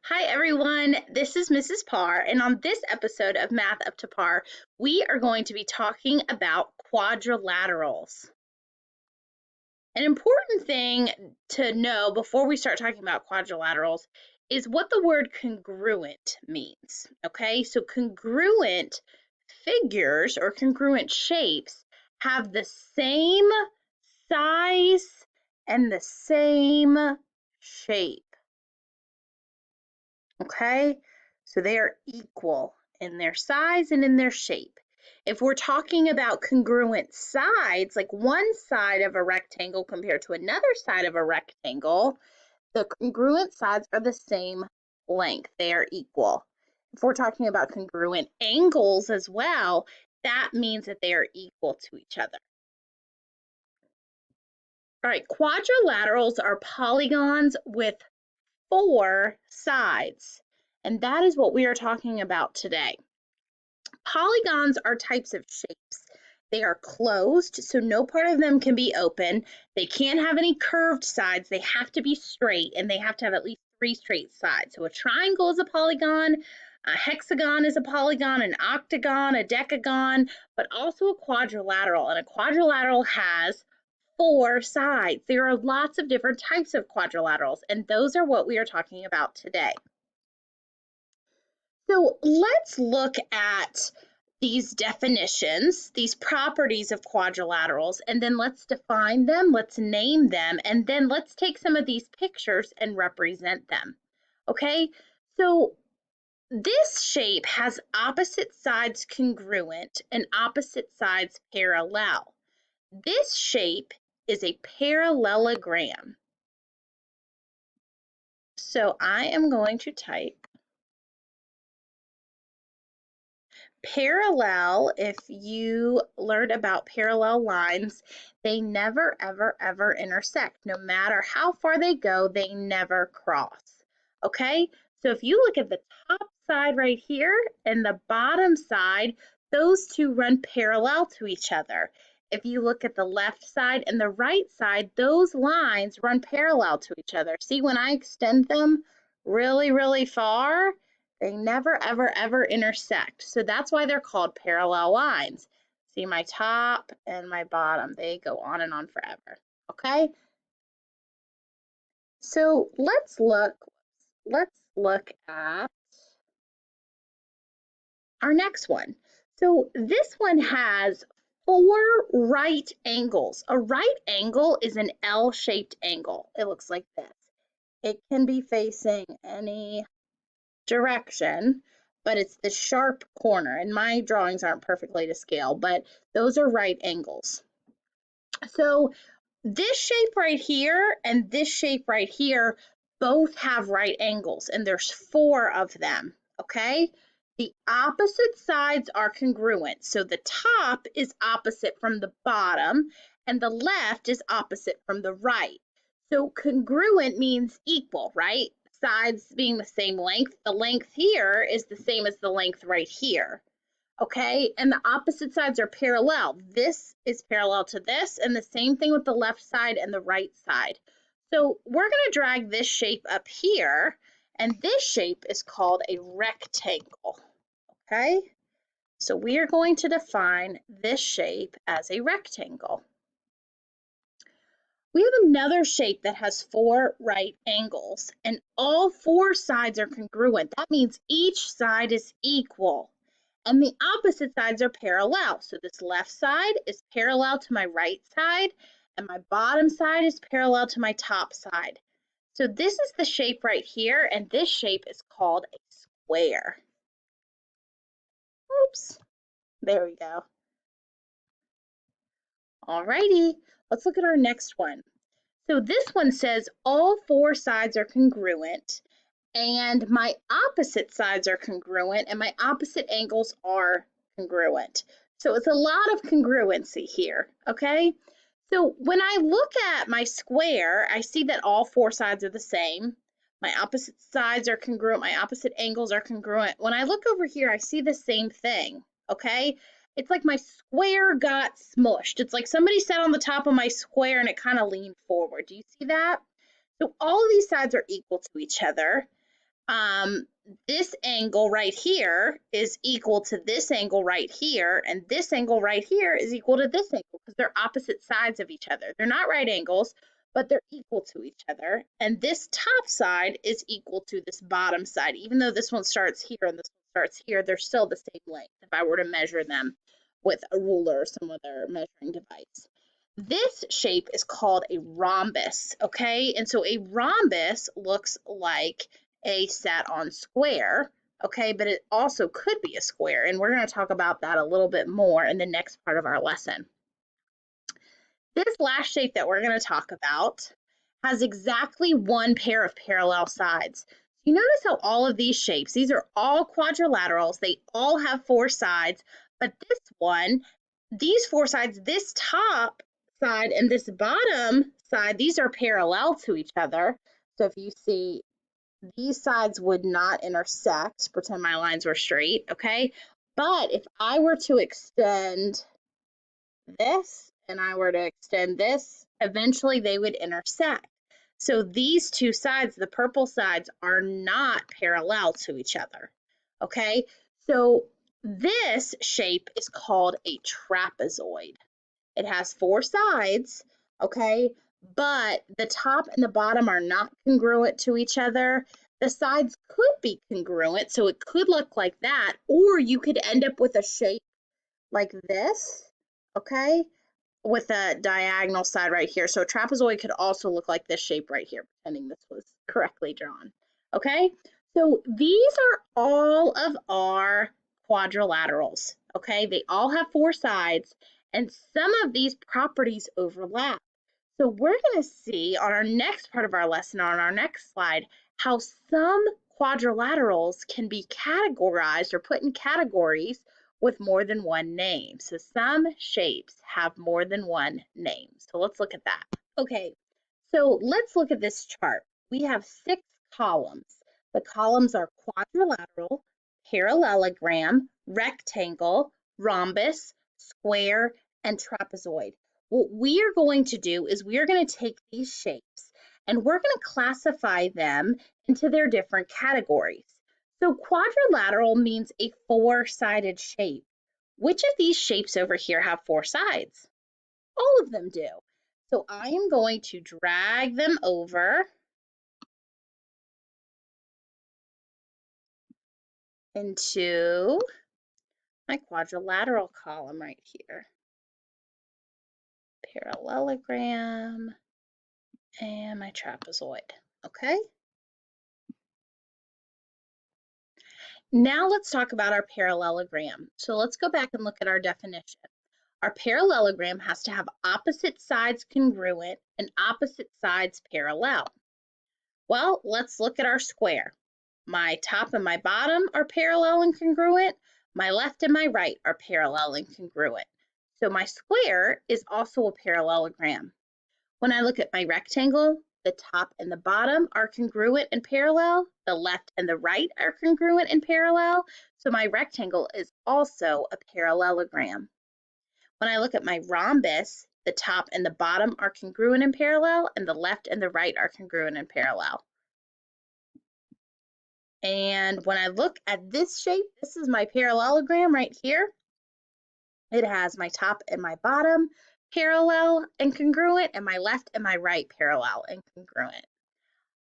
Hi everyone, this is Mrs. Parr, and on this episode of Math Up to Par, we are going to be talking about quadrilaterals. An important thing to know before we start talking about quadrilaterals is what the word congruent means. Okay, so congruent figures or congruent shapes have the same size and the same shape. Okay, so they are equal in their size and in their shape. If we're talking about congruent sides, like one side of a rectangle compared to another side of a rectangle, the congruent sides are the same length. They are equal. If we're talking about congruent angles as well, that means that they are equal to each other. All right, quadrilaterals are polygons with 4 sides, and that is what we are talking about today. Polygons are types of shapes. They are closed, so no part of them can be open. They can't have any curved sides. They have to be straight, and they have to have at least 3 straight sides. So a triangle is a polygon, a hexagon is a polygon, an octagon, a decagon, but also a quadrilateral. And a quadrilateral has 4 sides. There are lots of different types of quadrilaterals, and those are what we are talking about today. So let's look at these definitions, these properties of quadrilaterals, and then let's define them, let's name them, and then let's take some of these pictures and represent them. Okay, so this shape has opposite sides congruent and opposite sides parallel. This shape is a parallelogram. So I am going to type parallel. If you learned about parallel lines, they never, ever, ever intersect. No matter how far they go, they never cross. Okay, so if you look at the top side right here and the bottom side, those two run parallel to each other. If you look at the left side and the right side, those lines run parallel to each other. See, when I extend them really, really far, they never, ever, ever intersect. So that's why they're called parallel lines. See my top and my bottom, they go on and on forever. Okay? So let's look at our next one. So this one has 4 right angles. A right angle is an L-shaped angle. It looks like this. It can be facing any direction, but it's the sharp corner. And my drawings aren't perfectly to scale, but those are right angles. So this shape right here and this shape right here both have right angles, and there's 4 of them, okay? The opposite sides are congruent. So the top is opposite from the bottom, and the left is opposite from the right. So congruent means equal, right? Sides being the same length. The length here is the same as the length right here. Okay, and the opposite sides are parallel. This is parallel to this, and the same thing with the left side and the right side. So we're going to drag this shape up here, and this shape is called a rectangle. Okay, so we are going to define this shape as a rectangle. We have another shape that has 4 right angles, and all 4 sides are congruent. That means each side is equal, and the opposite sides are parallel. So this left side is parallel to my right side, and my bottom side is parallel to my top side. So this is the shape right here, and this shape is called a square. Oops, there we go. Alrighty, let's look at our next one. So this one says all 4 sides are congruent, and my opposite sides are congruent, and my opposite angles are congruent. So it's a lot of congruency here, okay? So when I look at my square, I see that all 4 sides are the same. My opposite sides are congruent, my opposite angles are congruent. When I look over here, I see the same thing, okay? It's like my square got smushed. It's like somebody sat on the top of my square and it kind of leaned forward. Do you see that? So all of these sides are equal to each other. um, this angle right here is equal to this angle right here, and this angle right here is equal to this angle because they're opposite sides of each other. They're not right angles, but they're equal to each other. And this top side is equal to this bottom side. Even though this one starts here and this one starts here, they're still the same length if I were to measure them with a ruler or some other measuring device. This shape is called a rhombus, okay? And so a rhombus looks like a set-on square, okay? But it also could be a square, and we're going to talk about that a little bit more in the next part of our lesson. This last shape that we're going to talk about has exactly one pair of parallel sides. You notice how all of these shapes, these are all quadrilaterals, they all have four sides, but this one, these four sides, this top side and this bottom side, these are parallel to each other. So if you see, these sides would not intersect, pretend my lines were straight, okay? But if I were to extend this and I were to extend this, eventually they would intersect. So these two sides, the purple sides, are not parallel to each other, okay? So this shape is called a trapezoid. It has four sides, okay? But the top and the bottom are not congruent to each other. The sides could be congruent, so it could look like that, or you could end up with a shape like this, okay, with a diagonal side right here. So a trapezoid could also look like this shape right here, pretending this was correctly drawn, okay? So these are all of our quadrilaterals, okay? They all have four sides, and some of these properties overlap. So we're going to see on our next part of our lesson, on our next slide, how some quadrilaterals can be categorized or put in categories with more than one name. So some shapes have more than one name. So let's look at that. Okay, so let's look at this chart. We have 6 columns. The columns are quadrilateral, parallelogram, rectangle, rhombus, square, and trapezoid. What we are going to do is we are going to take these shapes and we're going to classify them into their different categories. So quadrilateral means a four-sided shape. Which of these shapes over here have four sides? All of them do. So I am going to drag them over into my quadrilateral column right here. Parallelogram and my trapezoid, okay? Now let's talk about our parallelogram. So let's go back and look at our definition. Our parallelogram has to have opposite sides congruent and opposite sides parallel. Well, let's look at our square. My top and my bottom are parallel and congruent. My left and my right are parallel and congruent. So my square is also a parallelogram. When I look at my rectangle, the top and the bottom are congruent and parallel. The left and the right are congruent and parallel. So my rectangle is also a parallelogram. When I look at my rhombus, the top and the bottom are congruent and parallel, and the left and the right are congruent and parallel. And when I look at this shape, this is my parallelogram right here. It has my top and my bottom parallel and congruent, and my left and my right parallel and congruent.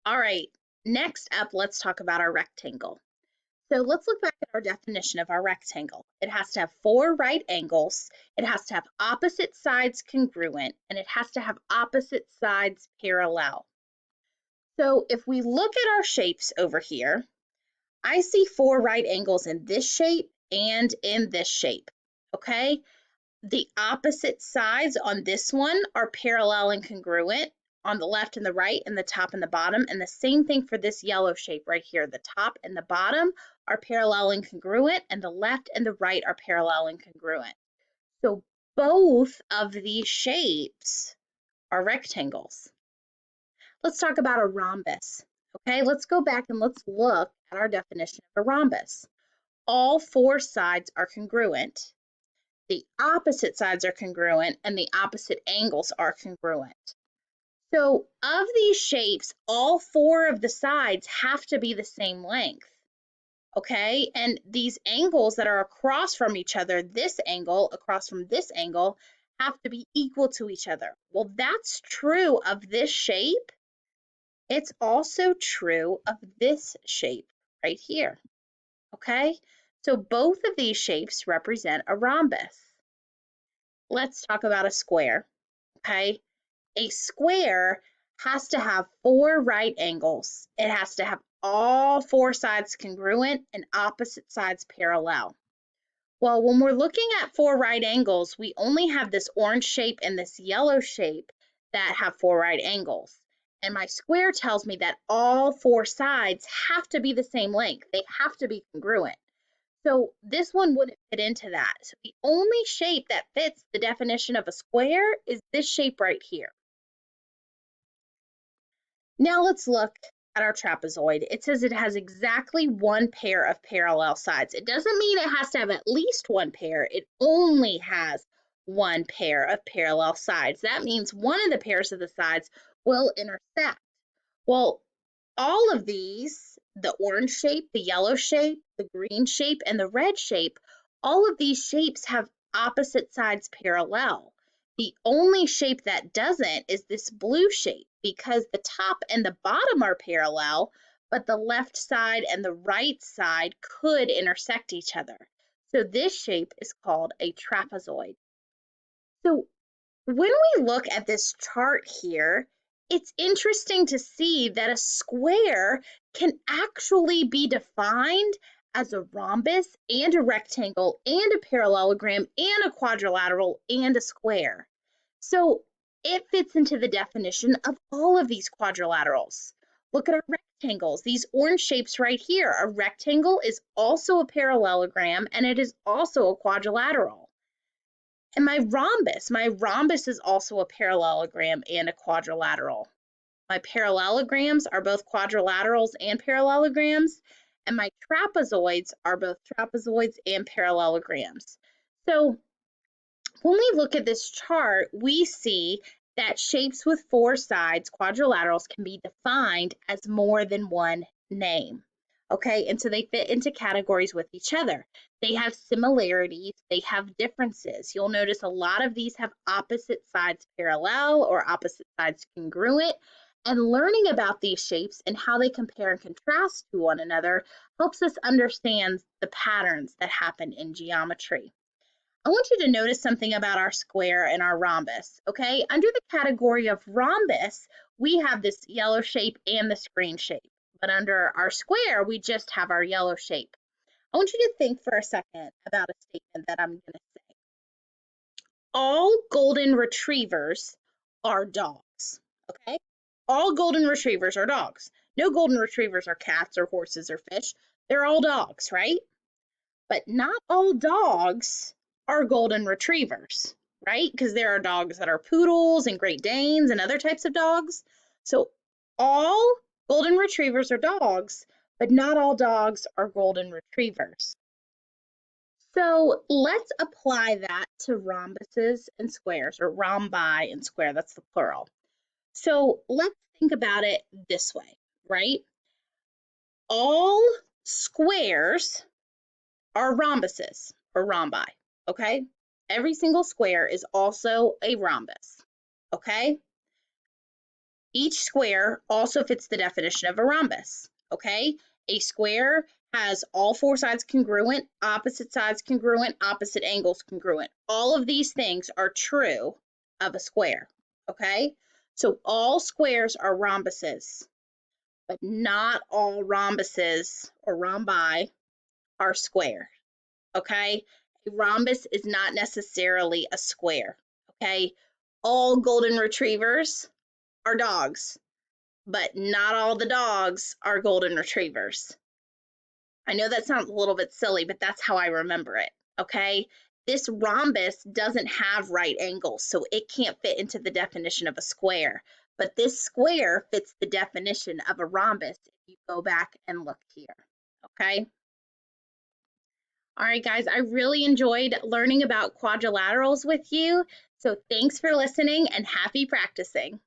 All right, next up, let's talk about our rectangle. So let's look back at our definition of our rectangle. It has to have four right angles, it has to have opposite sides congruent, and it has to have opposite sides parallel. So if we look at our shapes over here, I see four right angles in this shape and in this shape, okay? The opposite sides on this one are parallel and congruent on the left and the right and the top and the bottom, and the same thing for this yellow shape right here. The top and the bottom are parallel and congruent, and the left and the right are parallel and congruent. So both of these shapes are rectangles. Let's talk about a rhombus. Okay, let's go back and let's look at our definition of a rhombus. All four sides are congruent, the opposite sides are congruent, and the opposite angles are congruent. So of these shapes, all four of the sides have to be the same length. Okay, and these angles that are across from each other, this angle across from this angle, have to be equal to each other. Well, that's true of this shape. It's also true of this shape right here. Okay, so both of these shapes represent a rhombus. Let's talk about a square. Okay, a square has to have four right angles. It has to have all four sides congruent and opposite sides parallel. Well, when we're looking at four right angles, we only have this orange shape and this yellow shape that have four right angles. And my square tells me that all four sides have to be the same length. They have to be congruent. So this one wouldn't fit into that. So the only shape that fits the definition of a square is this shape right here. Now let's look at our trapezoid. It says it has exactly one pair of parallel sides. It doesn't mean it has to have at least one pair. It only has one pair of parallel sides. That means one of the pairs of the sides will intersect. Well, all of these, the orange shape, the yellow shape, the green shape, and the red shape, all of these shapes have opposite sides parallel. The only shape that doesn't is this blue shape because the top and the bottom are parallel, but the left side and the right side could intersect each other. So this shape is called a trapezoid. So when we look at this chart here, it's interesting to see that a square can actually be defined as a rhombus and a rectangle and a parallelogram and a quadrilateral and a square. So it fits into the definition of all of these quadrilaterals. Look at our rectangles, these orange shapes right here. A rectangle is also a parallelogram and it is also a quadrilateral. And my rhombus is also a parallelogram and a quadrilateral. My parallelograms are both quadrilaterals and parallelograms, and my trapezoids are both trapezoids and parallelograms. So when we look at this chart, we see that shapes with four sides, quadrilaterals, can be defined as more than one name. Okay, and so they fit into categories with each other. They have similarities, they have differences. You'll notice a lot of these have opposite sides parallel or opposite sides congruent. And learning about these shapes and how they compare and contrast to one another helps us understand the patterns that happen in geometry. I want you to notice something about our square and our rhombus, okay? Under the category of rhombus, we have this yellow shape and this green shape. But under our square, we just have our yellow shape. I want you to think for a second about a statement that I'm going to say. All golden retrievers are dogs, okay? All golden retrievers are dogs. No golden retrievers are cats or horses or fish. They're all dogs, right? But not all dogs are golden retrievers, right? Because there are dogs that are poodles and Great Danes and other types of dogs. So all golden retrievers are dogs, but not all dogs are golden retrievers. So let's apply that to rhombuses and squares, or rhombi and square, that's the plural. So let's think about it this way, right? All squares are rhombuses or rhombi, okay? Every single square is also a rhombus, okay? Each square also fits the definition of a rhombus, okay? A square has all four sides congruent, opposite sides congruent, opposite angles congruent. All of these things are true of a square, okay? So all squares are rhombuses, but not all rhombuses or rhombi are square. Okay? A rhombus is not necessarily a square, okay? All golden retrievers are dogs, but not all the dogs are golden retrievers. I know that sounds a little bit silly, but that's how I remember it, okay? This rhombus doesn't have right angles, so it can't fit into the definition of a square, but this square fits the definition of a rhombus if you go back and look here, okay? All right, guys, I really enjoyed learning about quadrilaterals with you. So thanks for listening and happy practicing.